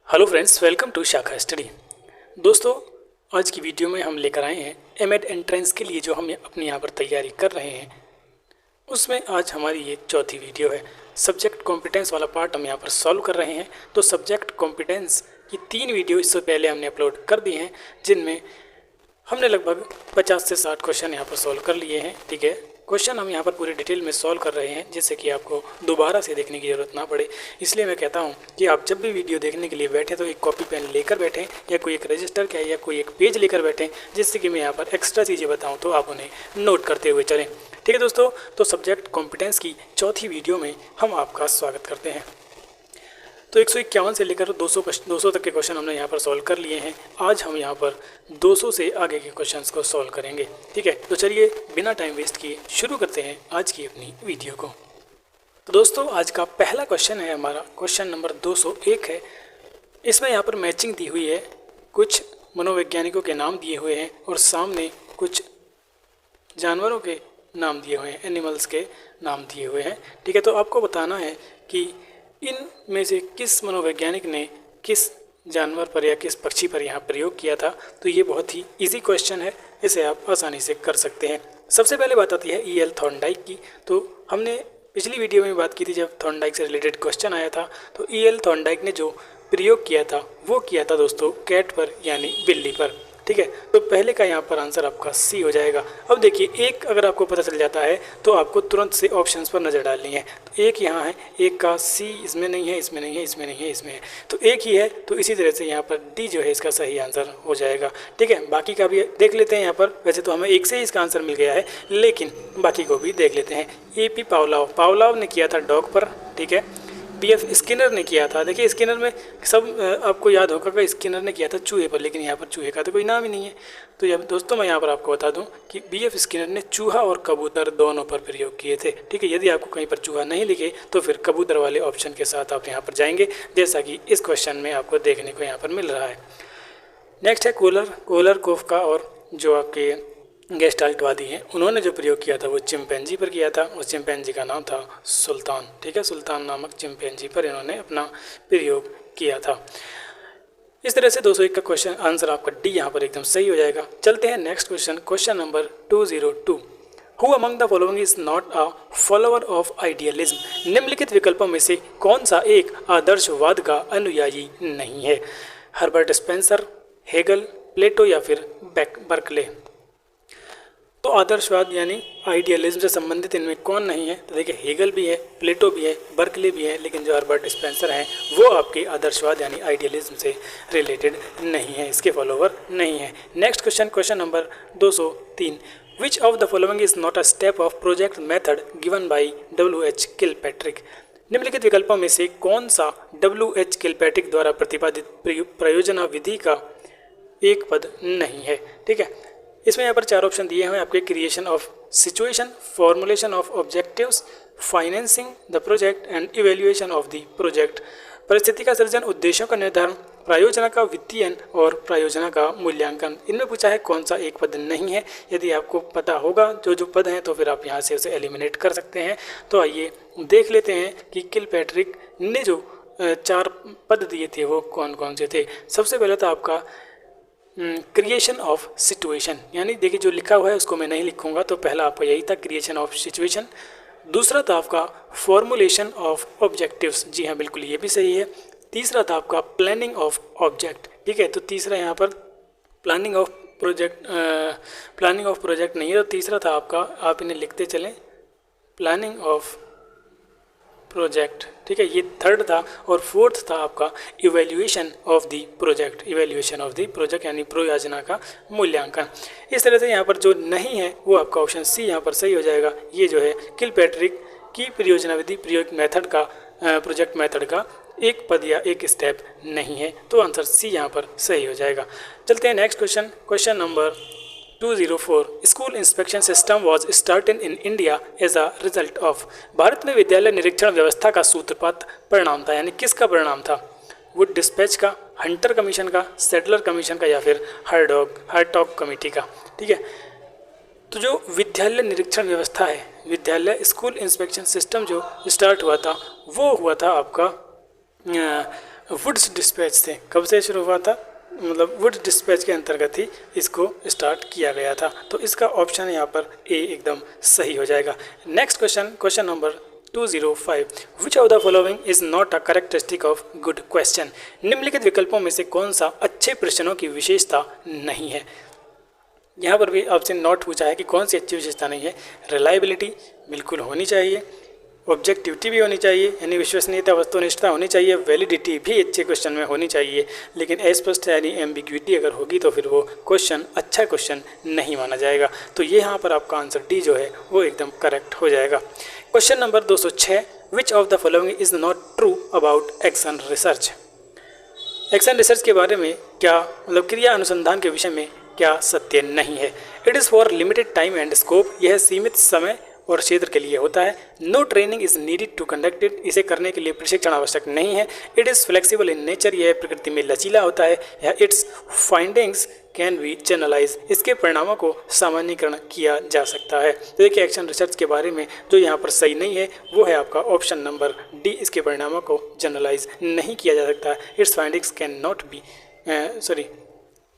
Hello friends, welcome to शाखा study. दोस्तों, आज की वीडियो में हम लेकर आए हैं एमएड एंट्रेंस के लिए जो हम अपने यहाँ पर तैयारी कर रहे हैं। उसमें आज हमारी ये चौथी वीडियो है। सब्जेक्ट कॉम्पिटेंस वाला पार्ट हम यहाँ पर सॉल्व कर रहे हैं। तो सब्जेक्ट कॉम्पिटेंस की 3 वीडियो इससे पहले हमने अपलोड कर दी हैं, जिनमें हमने लगभग 50 से 60 क्वेश्चन यहाँ पर सॉल्व कर लिए हैं। ठीक है, क्वेश्चन हम यहाँ पर पूरी डिटेल में सॉल्व कर रहे हैं, जिससे कि आपको दोबारा से देखने की ज़रूरत ना पड़े। इसलिए मैं कहता हूँ कि आप जब भी वीडियो देखने के लिए बैठें तो एक कॉपी पेन लेकर बैठें, या कोई एक रजिस्टर का या कोई एक पेज लेकर बैठें, जिससे कि मैं यहाँ पर एक्स्ट्रा चीज़ें बताऊँ तो आप उन्हें नोट करते हुए चलें। ठीक है दोस्तों, तो सब्जेक्ट कॉम्पिटेंस की चौथी वीडियो में हम आपका स्वागत करते हैं। तो 151 से लेकर 200 तक के क्वेश्चन हमने यहाँ पर सॉल्व कर लिए हैं। आज हम यहाँ पर 200 से आगे के क्वेश्चंस को सॉल्व करेंगे। ठीक है, तो चलिए बिना टाइम वेस्ट किए शुरू करते हैं आज की अपनी वीडियो को। तो दोस्तों, आज का पहला क्वेश्चन है हमारा, क्वेश्चन नंबर 201 है। इसमें यहाँ पर मैचिंग दी हुई है, कुछ मनोवैज्ञानिकों के नाम दिए हुए हैं और सामने कुछ जानवरों के नाम दिए हुए हैं, एनिमल्स के नाम दिए हुए हैं। ठीक है, तो आपको बताना है कि इन में से किस मनोवैज्ञानिक ने किस जानवर पर या किस पक्षी पर यहाँ प्रयोग किया था। तो ये बहुत ही इजी क्वेश्चन है, इसे आप आसानी से कर सकते हैं। सबसे पहले बात आती है E.L. थॉर्नडाइक की। तो हमने पिछली वीडियो में बात की थी जब थॉर्नडाइक से रिलेटेड क्वेश्चन आया था। तो E.L. थॉर्नडाइक ने जो प्रयोग किया था वो किया था दोस्तों कैट पर, यानी बिल्ली पर। ठीक है, तो पहले का यहाँ पर आंसर आपका सी हो जाएगा। अब देखिए, एक अगर आपको पता चल जाता है तो आपको तुरंत से ऑप्शंस पर नज़र डालनी है। तो एक यहाँ है, एक का सी इसमें नहीं है, इसमें नहीं है, इसमें नहीं है, इसमें है, तो एक ही है। तो इसी तरह से यहाँ पर डी जो है इसका सही आंसर हो जाएगा। ठीक है, बाकी का भी देख लेते हैं। यहाँ पर वैसे तो हमें एक से ही इसका आंसर मिल गया है, लेकिन बाकी को भी देख लेते हैं। A.P. पावलोव ने किया था डॉग पर। ठीक है, B.F. स्किनर ने किया था। देखिए, स्किनर में सब आपको याद होगा कि स्किनर ने किया था चूहे पर, लेकिन यहाँ पर चूहे का तो कोई नाम ही नहीं है। तो जब दोस्तों मैं यहाँ पर आपको बता दूं कि B.F. स्किनर ने चूहा और कबूतर दोनों पर प्रयोग किए थे। ठीक है, यदि आपको कहीं पर चूहा नहीं लिखे तो फिर कबूतर वाले ऑप्शन के साथ आप यहाँ पर जाएंगे, जैसा कि इस क्वेश्चन में आपको देखने को यहाँ पर मिल रहा है। नेक्स्ट है कोलर कोफ का, और जो आपके गेस्टाल्टवादी हैं उन्होंने जो प्रयोग किया था वो चिंपैंजी पर किया था। उस चिंपैंजी का नाम था सुल्तान। ठीक है, सुल्तान नामक चिंपैंजी पर इन्होंने अपना प्रयोग किया था। इस तरह से 201 का क्वेश्चन आंसर आपका डी यहाँ पर एकदम सही हो जाएगा। चलते हैं next question, question number 202। Who among the following is not a follower of idealism. निम्नलिखित विकल्पों में से कौन सा एक आदर्शवाद का अनुयायी नहीं है? हर्बर्ट स्पेंसर, हेगल, प्लेटो या फिर बर्कले। तो आदर्शवाद यानी आइडियलिज्म से संबंधित इनमें कौन नहीं है? तो देखिए, हेगल भी है, प्लेटो भी है, बर्कले भी है, लेकिन जो हर्बर्ट स्पेंसर हैं वो आपके आदर्शवाद यानी आइडियलिज्म से रिलेटेड नहीं है, इसके फॉलोवर नहीं है। Next question, question number 203। Which of the following is not a step of project method given by W.H. Kilpatrick. निम्नलिखित विकल्पों में से कौन सा W.H. किलपैट्रिक द्वारा प्रतिपादित प्रयोजना विधि का एक पद नहीं है? ठीक है, इसमें यहाँ पर 4 ऑप्शन दिए हैं आपके। Creation of situation, formulation of objectives, financing the project and evaluation of the project. परिस्थिति का सृजन, उद्देश्यों का निर्धारण, प्रायोजना का वित्तीयन और प्रायोजना का मूल्यांकन। इनमें पूछा है कौन सा एक पद नहीं है। यदि आपको पता होगा जो पद हैं तो फिर आप यहाँ से उसे एलिमिनेट कर सकते हैं। तो आइए देख लेते हैं कि किलपैट्रिक ने जो 4 पद दिए थे वो कौन कौन से थे। सबसे पहले तो आपका क्रिएशन ऑफ सिचुएशन, यानी देखिए जो लिखा हुआ है उसको मैं नहीं लिखूंगा, तो पहला आपका यही था, क्रिएशन ऑफ सिचुएशन। दूसरा था आपका फॉर्मुलेशन ऑफ ऑब्जेक्टिव्स, जी हाँ बिल्कुल ये भी सही है। तीसरा था आपका प्लानिंग ऑफ ऑब्जेक्ट। ठीक है, तो तीसरा यहाँ पर प्लानिंग ऑफ प्रोजेक्ट नहीं है, तो तीसरा था आपका, आप इन्हें लिखते चलें, प्लानिंग ऑफ प्रोजेक्ट। ठीक है, ये थर्ड था। और फोर्थ था आपका evaluation of the project, evaluation of the project यानी प्रोयोजना का मूल्यांकन। इस तरह से यहाँ पर जो नहीं है वो आपका ऑप्शन सी यहाँ पर सही हो जाएगा। ये जो है किलपैट्रिक की परियोजना विधि प्रोजेक्ट मेथड का एक पद या एक स्टेप नहीं है, तो आंसर सी यहाँ पर सही हो जाएगा। चलते हैं next question, question number 204। School inspection system was started in India as a result of. Bharat में विद्यालय निरीक्षण व्यवस्था का सूत्रपात परिणाम था, यानी किसका परिणाम था? वुड डिस्पैच का, हंटर कमीशन का, सेटलर कमीशन का या फिर हर्टॉग कमेटी का। ठीक है, तो जो विद्यालय निरीक्षण व्यवस्था है, विद्यालय स्कूल इंस्पेक्शन सिस्टम जो स्टार्ट हुआ था वो हुआ था आपका वुड्स डिस्पैच से कब से शुरू हुआ था, मतलब वुड्स डिस्पैच के अंतर्गत ही इसको स्टार्ट किया गया था। तो इसका ऑप्शन यहाँ पर ए एकदम सही हो जाएगा। Next question, question number 205, which of the following is not a characteristic of good question. निम्नलिखित विकल्पों में से कौन सा अच्छे प्रश्नों की विशेषता नहीं है। यहाँ पर भी आपसे नोट पूछा है कि कौन सी अच्छी विशेषता नहीं है। रिलायबिलिटी बिल्कुल होनी चाहिए, ऑब्जेक्टिविटी भी होनी चाहिए यानी विश्वसनीयता वस्तुनिष्ठता होनी चाहिए, वैलिडिटी भी अच्छे क्वेश्चन में होनी चाहिए, लेकिन अस्पष्ट यानी एम्बिग्विटी अगर होगी तो फिर वो क्वेश्चन अच्छा क्वेश्चन नहीं माना जाएगा। तो ये यहाँ पर आपका आंसर डी जो है वो एकदम करेक्ट हो जाएगा। Question number 206, which of the following is not true about action research. Action research के बारे में क्या, मतलब क्रिया अनुसंधान के विषय में क्या सत्य नहीं है। It is for limited time and scope, यह सीमित समय और क्षेत्र के लिए होता है। No training is needed to conduct it, इसे करने के लिए प्रशिक्षण आवश्यक नहीं है। It is flexible in nature, यह प्रकृति में लचीला होता है। या its findings can be generalize, इसके परिणामों को सामान्यीकरण किया जा सकता है। तो देखिए एक्शन रिसर्च के बारे में जो यहाँ पर सही नहीं है वो है आपका ऑप्शन नंबर डी, इसके परिणामों को जनरलाइज नहीं किया जा सकता। It's findings can not be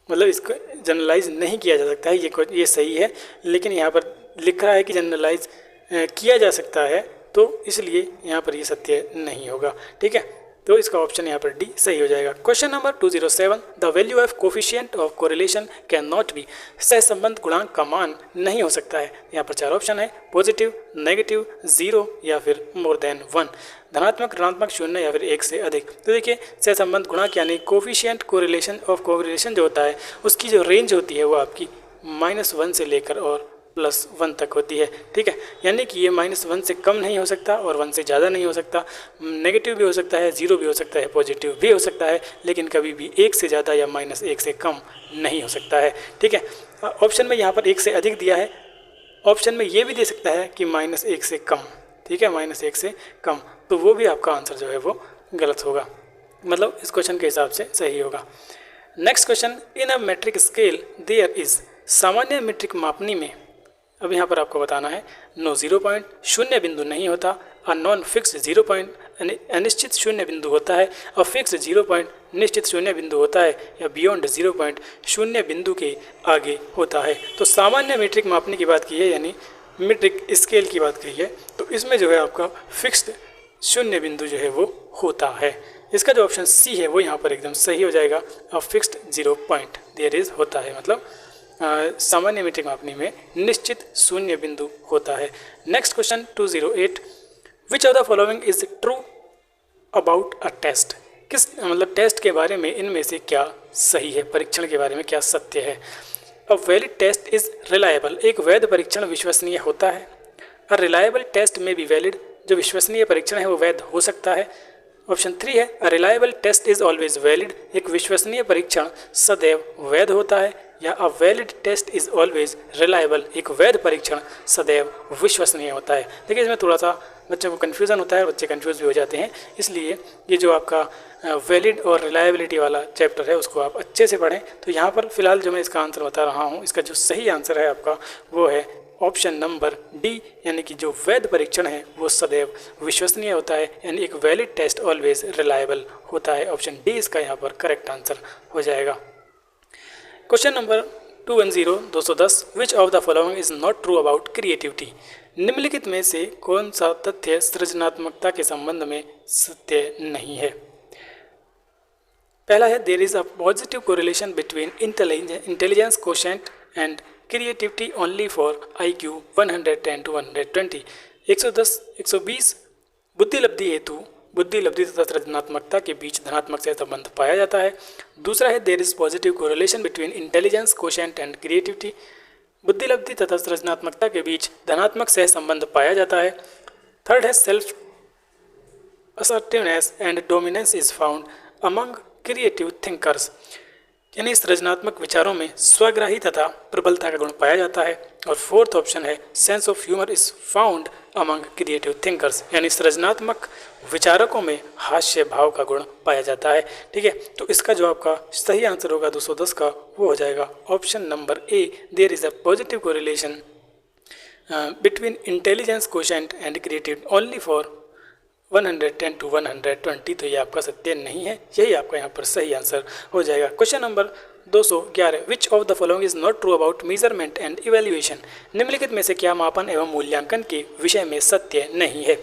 मतलब इसको जनरलाइज नहीं किया जा सकता है, ये सही है, लेकिन यहाँ पर लिख रहा है कि जनरलाइज किया जा सकता है, तो इसलिए यहाँ पर ये सत्य नहीं होगा। ठीक है, तो इसका ऑप्शन यहाँ पर डी सही हो जाएगा। Question number 207, the value of coefficient of correlation can not be, सहसंबंध गुणांक का मान नहीं हो सकता है। यहाँ पर 4 ऑप्शन है, पॉजिटिव, नेगेटिव, 0 या फिर मोर देन 1, धनात्मक, ऋणात्मक, 0 या फिर 1 से अधिक। तो देखिए सहसंबंध गुणांक यानी कोफिशिएंट कोरिलेशन ऑफ कोरिलेशन जो होता है उसकी जो रेंज होती है वो आपकी -1 से लेकर और +1 तक होती है। ठीक है, यानी कि ये -1 से कम नहीं हो सकता और 1 से ज़्यादा नहीं हो सकता, नेगेटिव भी हो सकता है, 0 भी हो सकता है, पॉजिटिव भी हो सकता है, लेकिन कभी भी 1 से ज़्यादा या -1 से कम नहीं हो सकता है। ठीक है, ऑप्शन में यहाँ पर 1 से अधिक दिया है, ऑप्शन में ये भी दे सकता है कि -1 से कम। ठीक है, -1 से कम, तो वो भी आपका आंसर जो है वो गलत होगा, मतलब इस क्वेश्चन के हिसाब से सही होगा। Next question, in a metric scale there is, सामान्य मीट्रिक मापनी में, अब यहाँ पर आपको बताना है, नो 0 पॉइंट, शून्य बिंदु नहीं होता, अ नॉन फिक्स 0 पॉइंट, अनिश्चित शून्य बिंदु होता है, अ फिक्स 0 पॉइंट, निश्चित शून्य बिंदु होता है, या बियॉन्ड 0 पॉइंट, शून्य बिंदु के आगे होता है। तो सामान्य मीट्रिक मापने की बात की है, यानी मीट्रिक स्केल की बात की है, तो इसमें जो है आपका फिक्स्ड शून्य बिंदु जो है वो होता है। इसका जो ऑप्शन सी है वो यहाँ पर एकदम सही हो जाएगा। A fixed 0 point there is होता है, मतलब सामान्य मीट्रिक मापनी में निश्चित शून्य बिंदु होता है। Next question 208, which of the following is true about a test, किस मतलब टेस्ट के बारे में इनमें से क्या सही है, परीक्षण के बारे में क्या सत्य है। A valid test is reliable, एक वैध परीक्षण विश्वसनीय होता है। A reliable test may be valid, जो विश्वसनीय परीक्षण है वो वैध हो सकता है। ऑप्शन 3 है, a reliable test is always valid, एक विश्वसनीय परीक्षण सदैव वैध होता है। या a valid test is always reliable, एक वैध परीक्षण सदैव विश्वसनीय होता है। देखिए इसमें थोड़ा सा बच्चों को कन्फ्यूज़न होता है, बच्चे कन्फ्यूज़ भी हो जाते हैं, इसलिए ये जो आपका वैलिड और रिलायबिलिटी वाला चैप्टर है उसको आप अच्छे से पढ़ें। तो यहाँ पर फिलहाल जो मैं इसका आंसर बता रहा हूँ, इसका जो सही आंसर है आपका वो है ऑप्शन नंबर डी, यानी कि जो वैध परीक्षण है वो सदैव विश्वसनीय होता है, यानी एक वैलिड टेस्ट ऑलवेज रिलायबल होता है। ऑप्शन डी इसका यहाँ पर करेक्ट आंसर हो जाएगा। Question number 210, which of the following is not true about creativity, निम्नलिखित में से कौन सा तथ्य सृजनात्मकता के संबंध में सत्य नहीं है। पहला है, there is a positive correlation between intelligence quotient and creativity only for IQ 110 to 120, 110 120 बुद्धिलब्धि हेतु बुद्धिलब्धि तथा सृजनात्मकता के बीच धनात्मक से संबंध पाया जाता है। दूसरा है, there is positive correlation between intelligence quotient and creativity, बुद्धिलब्धि तथा सृजनात्मकता के बीच धनात्मक सह संबंध पाया जाता है। थर्ड है, self assertiveness and dominance is found among creative thinkers, यानी सृजनात्मक विचारों में स्वग्राही तथा प्रबलता का गुण पाया जाता है। और फोर्थ ऑप्शन है, sense of humour is found among creative thinkers, यानी सृजनात्मक विचारकों में हास्य भाव का गुण पाया जाता है। ठीक है, तो इसका जो आपका सही आंसर होगा 210 का वो हो जाएगा option number A, there is a positive correlation between intelligence quotient and creative only for 110 to 120, तो ये आपका सत्य नहीं है, यही आपका यहाँ पर सही आंसर हो जाएगा। Question number 211, which of the following is not true about measurement and evaluation. निम्नलिखित में से क्या मापन एवं मूल्यांकन के विषय में सत्य नहीं है।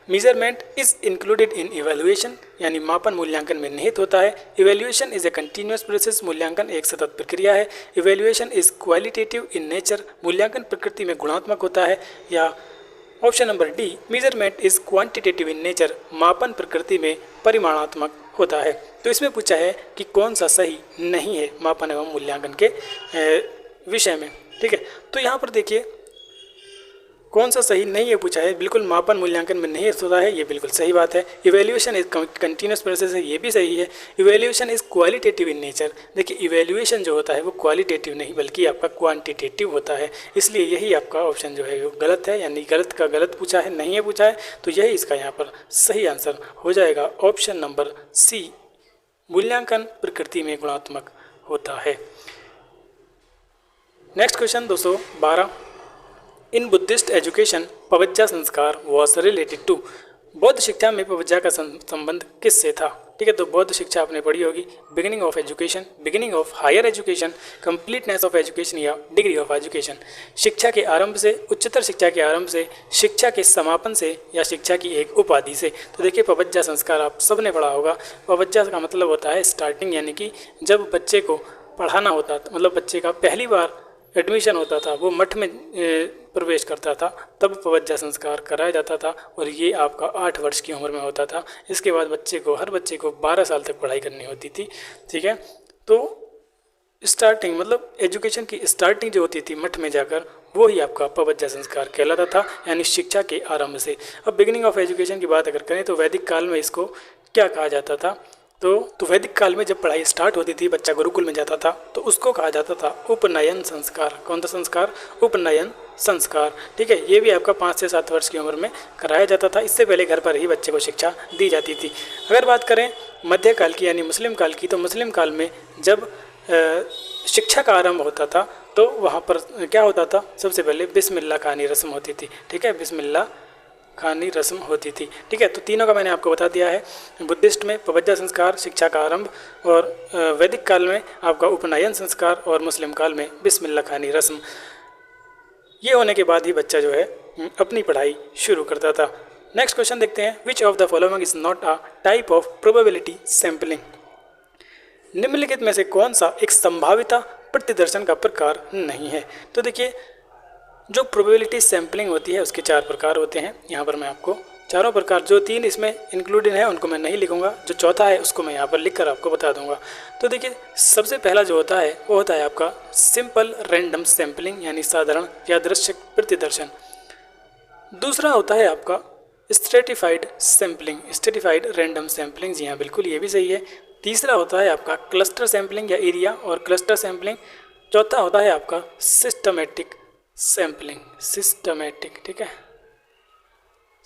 Measurement is included in evaluation, यानी मापन मूल्यांकन में निहित होता है। Evaluation is a continuous process, मूल्यांकन एक सतत प्रक्रिया है। Evaluation is qualitative in nature, मूल्यांकन प्रकृति में गुणात्मक होता है। या option number D, measurement is quantitative in nature, मापन प्रकृति में परिमाणात्मक होता है। तो इसमें पूछा है कि कौन सा सही नहीं है मापन एवं मूल्यांकन के विषय में, ठीक है। तो यहाँ पर देखिए कौन सा सही नहीं है पूछा है, बिल्कुल मापन मूल्यांकन में नहीं होता है, ये बिल्कुल सही बात है। इवेल्युएशन इज कंटिन्यूअस प्रोसेस है, ये भी सही है। Evaluation is qualitative in nature, देखिए इवेल्युएशन जो होता है वो क्वालिटेटिव नहीं बल्कि आपका क्वांटिटेटिव होता है, इसलिए यही आपका ऑप्शन जो है वो गलत है, यानी गलत का गलत पूछा है, नहीं है पूछा है, तो यही इसका यहाँ पर सही आंसर हो जाएगा। ऑप्शन नंबर सी, मूल्यांकन प्रकृति में गुणात्मक होता है। Next question 212, in Buddhist education पवज्जा संस्कार वॉज रिलेटेड टू। बौद्ध शिक्षा में पवज्जा का संबंध किससे था, ठीक है। तो बौद्ध शिक्षा आपने पढ़ी होगी, beginning of education, beginning of higher education, completeness of education या डिग्री ऑफ एजुकेशन। शिक्षा के आरंभ से, उच्चतर शिक्षा के आरंभ से, शिक्षा के समापन से या शिक्षा की एक उपाधि से। तो देखिए पवज्जा संस्कार आप सबने पढ़ा होगा। पवज्जा का मतलब होता है स्टार्टिंग, यानी कि जब बच्चे को पढ़ाना होता था, मतलब बच्चे का पहली बार एडमिशन होता था, वो मठ में प्रवेश करता था, तब पवज्जा संस्कार कराया जाता था और ये आपका 8 वर्ष की उम्र में होता था। इसके बाद हर बच्चे को 12 साल तक पढ़ाई करनी होती थी, ठीक है। तो स्टार्टिंग मतलब एजुकेशन की स्टार्टिंग जो होती थी मठ में जाकर, वो ही आपका पवज्जा संस्कार कहलाता था, यानी शिक्षा के आरंभ से। अब बिगिनिंग ऑफ एजुकेशन की बात अगर करें तो वैदिक काल में इसको क्या कहा जाता था, तो वैदिक काल में जब पढ़ाई स्टार्ट होती थी, बच्चा गुरुकुल में जाता था, तो उसको कहा जाता था उपनयन संस्कार। कौन सा संस्कार, उपनयन संस्कार, ठीक है। ये भी आपका 5 से 7 वर्ष की उम्र में कराया जाता था, इससे पहले घर पर ही बच्चे को शिक्षा दी जाती थी। अगर बात करें मध्यकाल की यानी मुस्लिम काल की, तो मुस्लिम काल में जब शिक्षा का आरंभ होता था तो वहाँ पर क्या होता था, सबसे पहले बिस्मिल्लाह खानी रस्म होती थी, ठीक है, बिस्मिल्लाह खानी रस्म होती थी, ठीक है। तो तीनों का मैंने आपको बता दिया है। बुद्धिस्ट में पवज्जा संस्कार, शिक्षा का आरंभ, और वैदिक काल में आपका उपनयन संस्कार, और मुस्लिम काल में बिस्मिल्लाह खानी रस्म। ये होने के बाद ही बच्चा जो है अपनी पढ़ाई शुरू करता था। नेक्स्ट क्वेश्चन देखते हैं, विच of the following is not a type of probability sampling. निम्नलिखित में से कौन सा एक संभाविता प्रतिदर्शन का प्रकार नहीं है। तो देखिए जो प्रोबेबिलिटी सैम्पलिंग होती है उसके 4 प्रकार होते हैं। यहाँ पर मैं आपको चारों प्रकार, जो 3 इसमें इंक्लूडेड है उनको मैं नहीं लिखूंगा, जो चौथा है उसको मैं यहाँ पर लिखकर आपको बता दूंगा। तो देखिए सबसे पहला जो होता है वो होता है आपका सिंपल रैंडम सैम्पलिंग, यानी साधारण यादृच्छिक प्रतिदर्शन। दूसरा होता है आपका stratified sampling, stratified random sampling, जी हाँ बिल्कुल ये भी सही है। तीसरा होता है आपका क्लस्टर सैम्पलिंग या एरिया और क्लस्टर सैम्पलिंग। चौथा होता है आपका सिस्टमेटिक सैम्पलिंग, सिस्टमेटिक, ठीक है,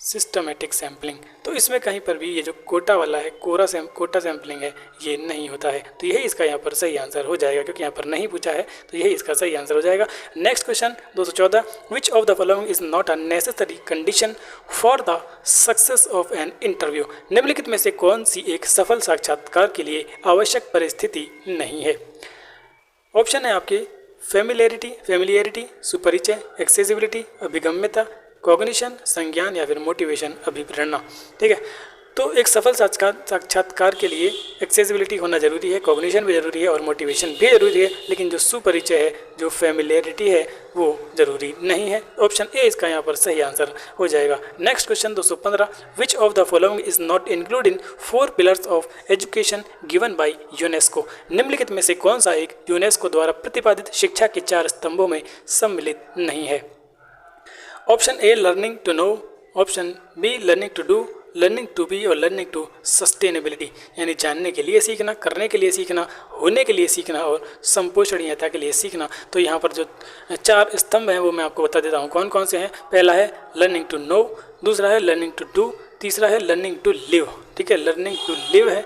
सिस्टमेटिक सैम्पलिंग। तो इसमें कहीं पर भी ये जो कोटा वाला है, कोटा सैम्पलिंग है, ये नहीं होता है, तो यही इसका यहाँ पर सही आंसर हो जाएगा, क्योंकि यहाँ पर नहीं पूछा है तो यही इसका सही आंसर हो जाएगा। Next question 214, which of the following is not a necessary condition for the success of an interview. निम्नलिखित में से कौन सी एक सफल साक्षात्कार के लिए आवश्यक परिस्थिति नहीं है। ऑप्शन है आपके फेमिलियरिटी, सुपरिचय, एक्सेसिबिलिटी, अभिगम्यता, कॉग्निशन, संज्ञान या फिर मोटिवेशन, अभिप्रेरणा, ठीक है। तो एक सफल साक्षात्कार के लिए एक्सेसिबिलिटी होना जरूरी है, कॉग्निशन भी जरूरी है और मोटिवेशन भी जरूरी है, लेकिन जो सुपरिचय है, जो फेमिलियरिटी है, वो जरूरी नहीं है। ऑप्शन ए इसका यहाँ पर सही आंसर हो जाएगा। Next question 215, which of the following is not include in 4 pillars of education given by UNESCO. निम्नलिखित में से कौन सा एक यूनेस्को द्वारा प्रतिपादित शिक्षा के 4 स्तंभों में सम्मिलित नहीं है। Option A learning to know, option B learning to do, learning to be और लर्निंग टू सस्टेनेबिलिटी, यानी जानने के लिए सीखना, करने के लिए सीखना, होने के लिए सीखना और संपोषणीयता के लिए सीखना। तो यहाँ पर जो 4 स्तंभ हैं वो मैं आपको बता देता हूँ कौन कौन से हैं। पहला है लर्निंग टू नो, दूसरा है लर्निंग टू डू, तीसरा है लर्निंग टू लिव, ठीक है, लर्निंग टू लिव है,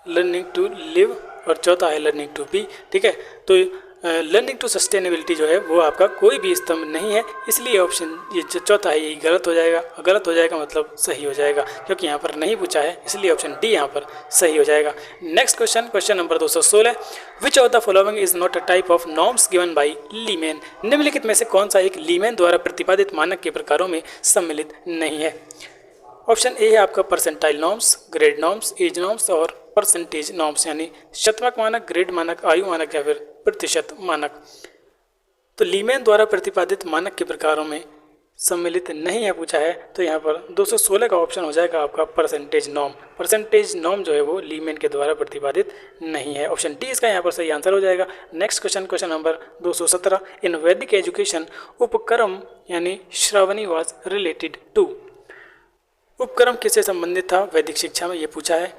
लर्निंग टू लिव, और चौथा है लर्निंग टू बी, ठीक है। तो लर्निंग टू सस्टेनेबिलिटी जो है वो आपका कोई भी स्तंभ नहीं है, इसलिए ऑप्शन ये जो चौथा है ये गलत हो जाएगा। गलत हो जाएगा मतलब सही हो जाएगा, क्योंकि यहाँ पर नहीं पूछा है, इसलिए ऑप्शन डी यहाँ पर सही हो जाएगा। Next question, question number 216, which of the following is not a type of norms given by Lehmann. निम्नलिखित में से कौन सा एक लीमैन द्वारा प्रतिपादित मानक के प्रकारों में सम्मिलित नहीं है। ऑप्शन ए है आपका percentile norms, grade norms, age norms और परसेंटेज नॉर्म्स, यानी शतमाक मानक, ग्रेड मानक, आयु मानक या फिर प्रतिशत मानक। तो लीमैन द्वारा प्रतिपादित मानक के प्रकारों में सम्मिलित नहीं है पूछा है, तो यहाँ पर 216 का ऑप्शन हो जाएगा आपका परसेंटेज नॉर्म। परसेंटेज नॉर्म जो है वो लीमैन के द्वारा प्रतिपादित नहीं है। ऑप्शन डी इसका यहाँ पर सही आंसर हो जाएगा। नेक्स्ट क्वेश्चन, क्वेश्चन नंबर 217, इन वैदिक एजुकेशन उपक्रम यानी श्रावणी वाज रिलेटेड टू। उपक्रम किससे संबंधित था वैदिक शिक्षा में, ये पूछा है।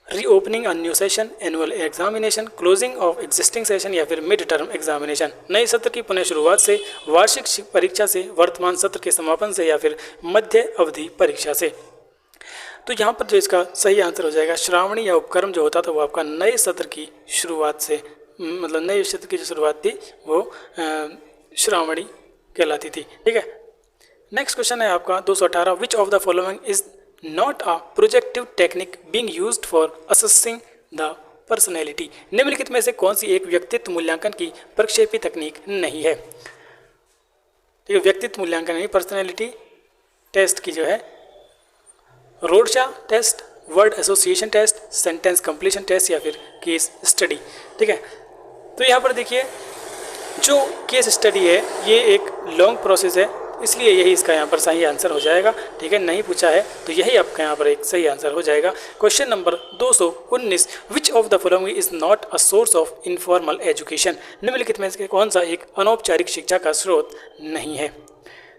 Reopening a new session, annual examination, closing of existing session या फिर मिड टर्म एग्जामिनेशन। नए सत्र की पुनः शुरुआत से, वार्षिक परीक्षा से, वर्तमान सत्र के समापन से या फिर मध्य अवधि परीक्षा से। तो यहाँ पर जो इसका सही आंसर हो जाएगा श्रावणी या उपक्रम जो होता था वो आपका नए सत्र की शुरुआत से, मतलब नए सत्र की जो शुरुआत थी वो श्रावणी कहलाती थी। ठीक है, नेक्स्ट क्वेश्चन है आपका 218, विच of the following is not a projective technique being used for assessing the personality. निम्नलिखित में से कौन सी एक व्यक्तित्व मूल्यांकन की प्रक्षेपी तकनीक नहीं है। ठीक है, व्यक्तित्व मूल्यांकन नहीं, पर्सनैलिटी टेस्ट की जो है Rorschach test, word association test, sentence completion test या फिर केस स्टडी। ठीक है, तो यहाँ पर देखिए जो केस स्टडी है ये एक लॉन्ग प्रोसेस है, इसलिए यही इसका यहाँ पर सही आंसर हो जाएगा। ठीक है, नहीं पूछा है तो यही आपका यहाँ पर एक सही आंसर हो जाएगा। Question number 219, which of the following is not a source of informal education. निम्नलिखित में से कौन सा एक अनौपचारिक शिक्षा का स्रोत नहीं है।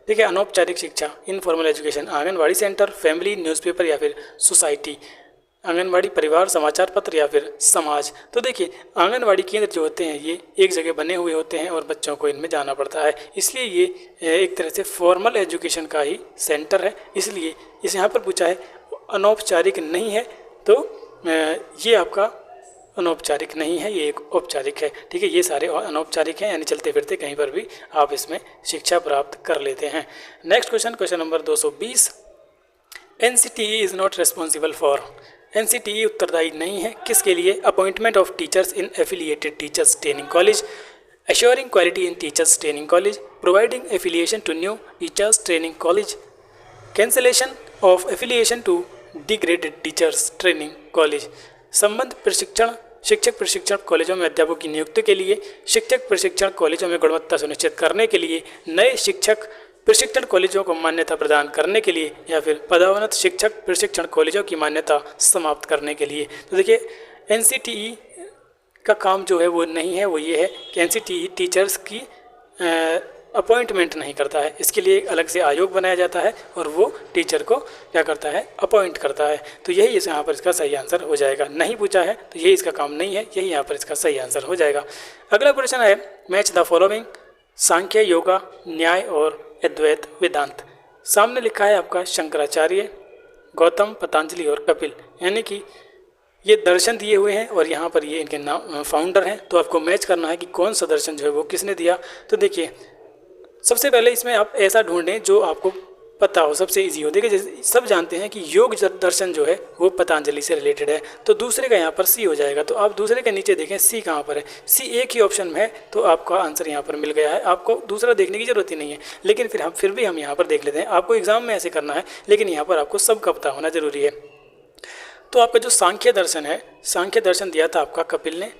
ठीक है, अनौपचारिक शिक्षा, informal education, anganwadi centre, family, newspaper या फिर सोसाइटी। आंगनबाड़ी, परिवार, समाचार पत्र या फिर समाज। तो देखिए आंगनबाड़ी केंद्र जो होते हैं ये एक जगह बने हुए होते हैं और बच्चों को इनमें जाना पड़ता है, इसलिए ये एक तरह से फॉर्मल एजुकेशन का ही सेंटर है, इसलिए इस यहाँ पर पूछा है अनौपचारिक नहीं है, तो ये आपका अनौपचारिक नहीं है, ये एक औपचारिक है। ठीक है, ये सारे अनौपचारिक हैं, यानी चलते फिरते कहीं पर भी आप इसमें शिक्षा प्राप्त कर लेते हैं। Next question, question number 220, NCTE is not responsible for. NCTE उत्तरदायी नहीं है किसके लिए? Appointment of teachers in affiliated teachers training college, assuring quality in teachers training college, providing affiliation to new teachers training college, cancellation of affiliation to degraded teachers training college. संबंध प्रशिक्षण, शिक्षक प्रशिक्षण कॉलेजों में अध्यापकों की नियुक्ति के लिए, शिक्षक प्रशिक्षण कॉलेजों में गुणवत्ता सुनिश्चित करने के लिए, नए शिक्षक प्रशिक्षण कॉलेजों को मान्यता प्रदान करने के लिए, या फिर पदोन्नत शिक्षक प्रशिक्षण कॉलेजों की मान्यता समाप्त करने के लिए। तो देखिए NCTE का काम जो है वो नहीं है, वो ये है कि NCTE टीचर्स की अपॉइंटमेंट नहीं करता है, इसके लिए एक अलग से आयोग बनाया जाता है और वो टीचर को क्या करता है, अपॉइंट करता है। तो यही इस यहाँ पर इसका सही आंसर हो जाएगा। नहीं पूछा है तो यही इसका काम नहीं है, यही यहाँ पर इसका सही आंसर हो जाएगा। अगला प्रश्न है मैच द फॉलोइंग, सांख्य, योगा, न्याय और अद्वैत वेदांत। सामने लिखा है आपका शंकराचार्य, गौतम, पतंजलि और कपिल, यानी कि ये दर्शन दिए हुए हैं और यहाँ पर ये इनके नाम फाउंडर हैं। तो आपको मैच करना है कि कौन सा दर्शन जो है वो किसने दिया। तो देखिए सबसे पहले इसमें आप ऐसा ढूंढें जो आपको पता हो, सबसे इजी हो। देखिए जैसे सब जानते हैं कि योग दर्शन जो है वो पतंजलि से रिलेटेड है, तो दूसरे का यहाँ पर सी हो जाएगा। तो आप दूसरे के नीचे देखें सी कहाँ पर है, सी एक ही ऑप्शन में है, तो आपका आंसर यहाँ पर मिल गया है। आपको दूसरा देखने की जरूरत ही नहीं है, लेकिन फिर भी हम यहाँ पर देख लेते हैं। आपको एग्जाम में ऐसे करना है, लेकिन यहाँ पर आपको सबका पता होना जरूरी है। तो आपका जो सांख्य दर्शन है, सांख्य दर्शन दिया था आपका कपिल ने,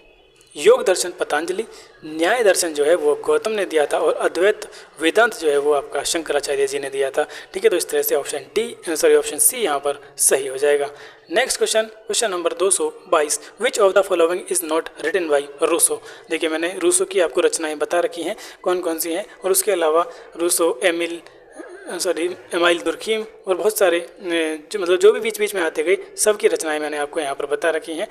योग दर्शन पतंजलि, न्याय दर्शन जो है वो गौतम ने दिया था, और अद्वैत वेदांत जो है वो आपका शंकराचार्य जी ने दिया था। ठीक है, तो इस तरह से ऑप्शन सी यहाँ पर सही हो जाएगा। Next question, question number 222, which of the following is not written by Rousseau. देखिए मैंने रूसो की आपको रचनाएं बता रखी हैं कौन कौन सी हैं, और उसके अलावा रूसो, एमाइल दुर्खीम और बहुत सारे जो भी बीच बीच में आते गए सबकी रचनाएं मैंने आपको यहाँ पर बता रखी हैं।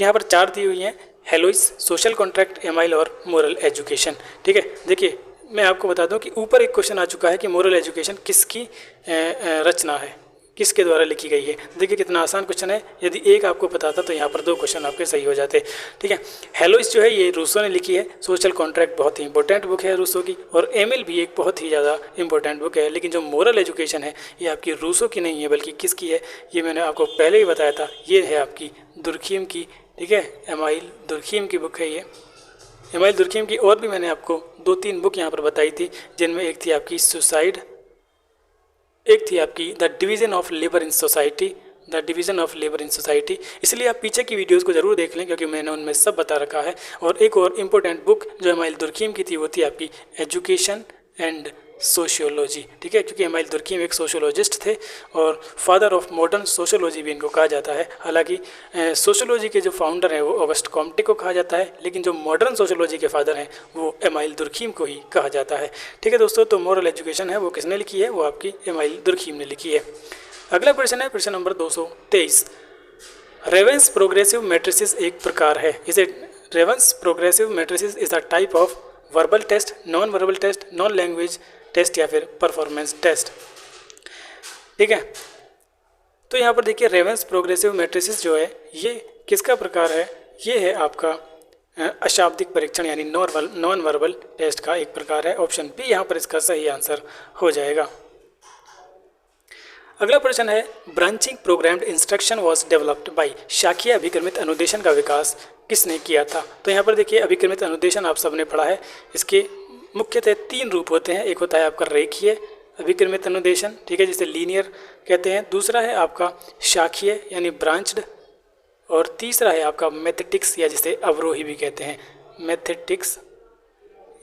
यहाँ पर 4 दी हुई हैं, हेलोइस, सोशल कॉन्ट्रैक्ट, एमाइल और मोरल एजुकेशन। ठीक है, देखिए मैं आपको बता दूं कि ऊपर एक क्वेश्चन आ चुका है कि मोरल एजुकेशन किसकी रचना है, किसके द्वारा लिखी गई है। देखिए कितना आसान क्वेश्चन है, यदि एक आपको पता था तो यहाँ पर 2 क्वेश्चन आपके सही हो जाते। ठीक है, हेलोइस जो है ये रूसो ने लिखी है। सोशल कॉन्ट्रैक्ट बहुत ही इंपॉर्टेंट बुक है रूसो की, और एमिल भी एक बहुत ही ज़्यादा इंपॉर्टेंट बुक है। लेकिन जो मोरल एजुकेशन है ये आपकी रूसो की नहीं है बल्कि किसकी है, ये मैंने आपको पहले ही बताया था, ये है आपकी दुर्खीम की। ठीक है, एमाइल दुर्खीम की बुक है ये, एमाइल दुर्खीम की। और भी मैंने आपको 2-3 बुक यहाँ पर बताई थी, जिनमें एक थी आपकी सुसाइड, एक थी आपकी the division of labour in society, the division of labour in society. इसलिए आप पीछे की वीडियोस को ज़रूर देख लें क्योंकि मैंने उनमें सब बता रखा है। और एक और इम्पोर्टेंट बुक जो एमाइल दुर्खीम की थी वो थी आपकी एजुकेशन एंड सोशियोलॉजी। ठीक है, क्योंकि एमाइल दुर्खीम एक सोशियोलॉजिस्ट थे और फादर ऑफ मॉडर्न सोशियोलॉजी भी इनको कहा जाता है। हालांकि सोशियोलॉजी के जो फाउंडर हैं वो ऑगस्ट कॉम्टे को कहा जाता है, लेकिन जो मॉडर्न सोशियोलॉजी के फादर हैं वो एमाइल दुर्खीम को ही कहा जाता है। ठीक है दोस्तों, तो मॉरल एजुकेशन है वो किसने लिखी है, वो आपकी एमाइल दुर्खीम ने लिखी है। अगला प्रश्न है प्रश्न नंबर 223। रेवेंस प्रोग्रेसिव मैट्रिसेस एक प्रकार है, इसे Raven's progressive matrices is the type of verbal test, non verbal test, non language test या फिर परफॉर्मेंस टेस्ट। ठीक है, तो यहाँ पर देखिए रेवेंस प्रोग्रेसिव मैट्रिसेस जो है ये किसका प्रकार है, ये है आपका अशाब्दिक परीक्षण यानी नॉन वर्बल टेस्ट का एक प्रकार है। ऑप्शन बी यहाँ पर इसका सही आंसर हो जाएगा। अगला प्रश्न है branching programmed instruction was developed by, शाखीय अभिक्रमित अनुदेशन का विकास किसने किया था। तो यहाँ पर देखिए अभिक्रमित अनुदेशन आप सबने पढ़ा है, इसके मुख्यतः 3 रूप होते हैं। एक होता है आपका रेखीय अभिक्रमित अनुदेशन, ठीक है, जिसे लीनियर कहते हैं। दूसरा है आपका शाखीय यानी ब्रांच्ड, और तीसरा है आपका मैथेटिक्स या जिसे अवरोही भी कहते हैं, मैथेटिक्स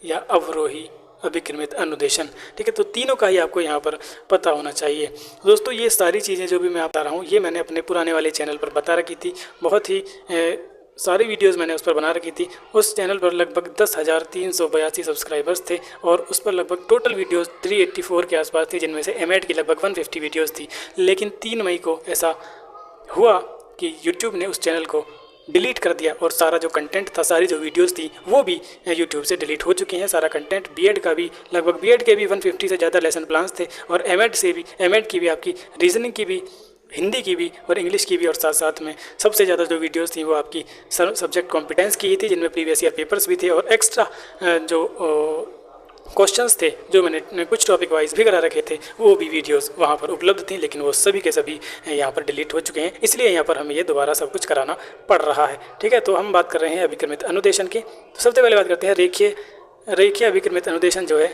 या अवरोही अभिक्रमित अनुदेशन। ठीक है, तो तीनों का ही आपको यहाँ पर पता होना चाहिए। दोस्तों ये सारी चीज़ें जो भी मैं बता रहा हूँ ये मैंने अपने पुराने वाले चैनल पर बता रखी थी, बहुत ही सारी वीडियोस मैंने उस पर बना रखी थी। उस चैनल पर लगभग 10,382 सब्सक्राइबर्स थे और उस पर लगभग टोटल वीडियोस 384 के आसपास थी, जिनमें से एमएड की लगभग 150 वीडियोस थी। लेकिन 3 मई को ऐसा हुआ कि यूट्यूब ने उस चैनल को डिलीट कर दिया और सारा जो कंटेंट था, सारी जो वीडियोस थी वो भी यूट्यूब से डिलीट हो चुकी हैं। सारा कंटेंट बीएड का भी लगभग बीएड के भी 150 से ज़्यादा लेसन प्लान्स थे और एमएड की भी आपकी रीजनिंग की भी, हिंदी की भी और इंग्लिश की भी, और साथ साथ में सबसे ज़्यादा जो वीडियोस थी वो आपकी सब्जेक्ट कॉम्पिटेंस की ही थी, जिनमें प्रीवियस ईयर पेपर्स भी थे और एक्स्ट्रा जो क्वेश्चंस थे जो मैंने कुछ टॉपिक वाइज भी करा रखे थे वो भी वीडियोस वहाँ पर उपलब्ध थी, लेकिन वो सभी के सभी यहाँ पर डिलीट हो चुके हैं। इसलिए यहाँ पर हमें ये दोबारा सब कुछ कराना पड़ रहा है। ठीक है, तो हम बात कर रहे हैं अभिक्रमित अनुदेशन की। तो सबसे पहले बात करते हैं रेखीय अभिक्रमित अनुदेशन जो है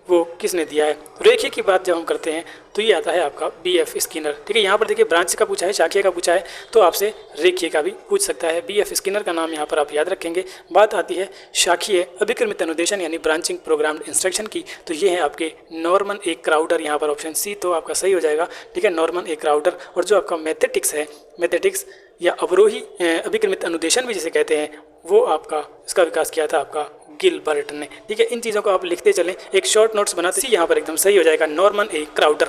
वो किसने दिया है। रेखीय की बात जब हम करते हैं तो ये आता है आपका बीएफ स्किनर। ठीक है, यहाँ पर देखिए ब्रांच का पूछा है, शाखीय का पूछा है, तो आपसे रेखीय का भी पूछ सकता है। बीएफ स्किनर का नाम यहाँ पर आप याद रखेंगे। बात आती है शाखीय अभिक्रमित अनुदेशन यानी ब्रांचिंग प्रोग्राम्ड इंस्ट्रक्शन की, तो ये है आपके नॉर्मन ए क्राउडर, यहाँ पर ऑप्शन सी तो आपका सही हो जाएगा। ठीक है, नॉर्मन ए क्राउडर। और जो आपका मैथेटिक्स है, मैथेटिक्स या अवरोही अभिक्रमित अनुदेशन भी जिसे कहते हैं, वो आपका इसका विकास किया था आपका गिलबर्ट ने। ठीक है, इन चीज़ों को आप लिखते चलें, एक शॉर्ट नोट्स बनाते, यहाँ पर एकदम सही हो जाएगा, Norman A Crowder.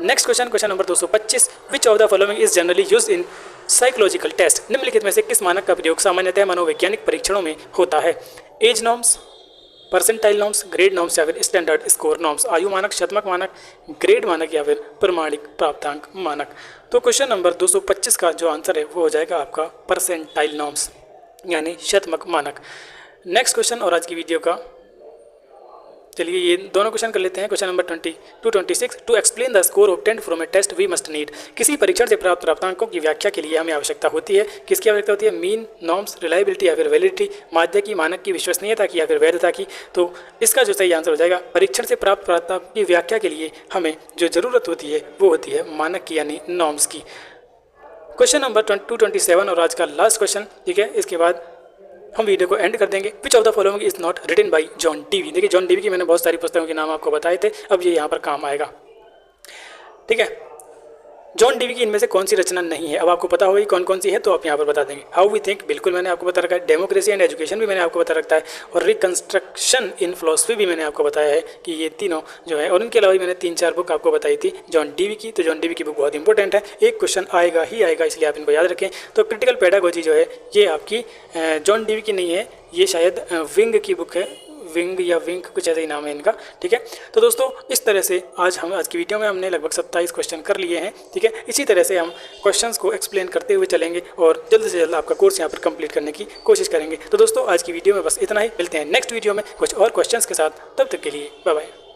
Next question number 225। Which of the following is generally use in psychological test. निम्नलिखित में से किस मानक का प्रयोग सामान्यतः मनोवैज्ञानिक परीक्षणों में होता है। Age norms, percentile norms, grade norms या फिर स्टैंडर्ड स्कोर नॉर्म्स। आयु मानक, शतमक मानक, ग्रेड मानक या फिर प्रमाणिक प्राप्तांक मानक। तो क्वेश्चन नंबर 225 का जो आंसर है वो हो जाएगा आपका परसेंटाइल नॉर्म्स यानी शतमक मानक। नेक्स्ट क्वेश्चन और आज की वीडियो का, चलिए ये दोनों क्वेश्चन कर लेते हैं। Question number 226। To explain the score obtained from a test we must need. किसी परीक्षण से प्राप्त प्राप्तांकों की व्याख्या के लिए हमें आवश्यकता होती है। किसकी आवश्यकता होती है। मीन, नॉर्म्स, रिलायबिलिटी या फिर वैलिडिटी, माध्य की, मानक की, विश्वसनीयता की या फिर वैधता की। तो इसका जो सही आंसर हो जाएगा, परीक्षण से प्राप्त प्राप्तांकों की व्याख्या के लिए हमें जो ज़रूरत होती है वो होती है मानक की यानी नॉर्म्स की। क्वेश्चन नंबर 227 और आज का लास्ट क्वेश्चन। ठीक है, इसके बाद हम वीडियो को एंड कर देंगे। Which of the following is not written by John Dewey. देखिए जॉन डीवी की मैंने बहुत सारी पुस्तकों के नाम आपको बताए थे, अब ये यहाँ पर काम आएगा। ठीक है, जॉन डीवी की इनमें से कौन सी रचना नहीं है। अब आपको पता होगी कौन कौन सी है, तो आप यहाँ पर बता देंगे। हाउ वी थिंक, बिल्कुल मैंने आपको बता रखा है। डेमोक्रेसी एंड एजुकेशन भी मैंने आपको बता रखा है, और रिकंस्ट्रक्शन इन फिलोसफी भी मैंने आपको बताया है कि ये तीनों जो है। और इनके अलावा भी मैंने 3-4 बुक आपको बताई थी जॉन डीवी की। तो जॉन डीवी की बुक बहुत इंपॉर्टेंट है, एक क्वेश्चन आएगा ही आएगा, इसलिए आप इनको याद रखें। तो क्रिटिकल पेडागोजी जो है ये आपकी जॉन डीवी की नहीं है, ये शायद विंग की बुक है, विंग या विंक कुछ ऐसा ही नाम है इनका, ठीक है। तो दोस्तों इस तरह से आज की वीडियो में हमने लगभग 27 क्वेश्चन कर लिए हैं, ठीक है। इसी तरह से हम क्वेश्चंस को एक्सप्लेन करते हुए चलेंगे और जल्द से जल्द आपका कोर्स यहाँ पर कंप्लीट करने की कोशिश करेंगे। तो दोस्तों आज की वीडियो में बस इतना ही, मिलते हैं नेक्स्ट वीडियो में कुछ और क्वेश्चंस के साथ। तब तक के लिए बाय बाय।